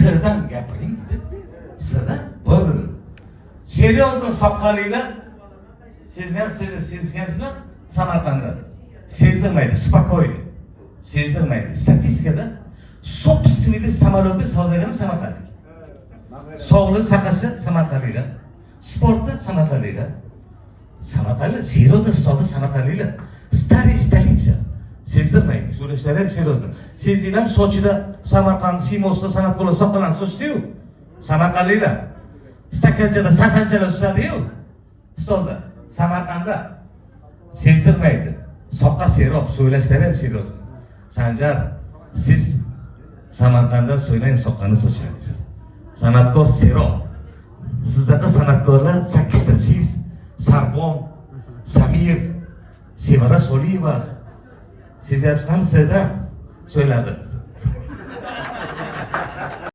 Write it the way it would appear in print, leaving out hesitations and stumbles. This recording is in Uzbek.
sırdan gapiring dedi. Sırdan bo'ldi. Seryozli soqqalinglar sezgansizlar Samarqandda. Sezdirmaydi, spokойно. Sezdirmaydi. Statistikada собственный samolyoti savdogarim Samarqandlik. Sog'liq saqasi Samarqandliklar. Sportda Samarqandliklar. Samarqandlik, seriyozda iqtisodda Samarqandliklar. Старая столица. Sezdirmaydi. So'rashlari ham seriozda. Sezdinglar Sochida, Samarqand, Simosda san'atkorlar soqqalarni sochdi-yu. Samarqandliklar. Stakanchada sasanchalar ushladi-yu. Stolda. Samarqandda sezdirmaydi. Soqqa serob, so'ylashlari ham seriozda. Sanjar, siz Samarqandda so'ylang, soqqani sochamiz. San'atkor serob. Sizdaqa san'atkorlar 8 ta. Siz Sarbon, Samir, Sevara Soliyeva. Siz ham sizdan so'yladi.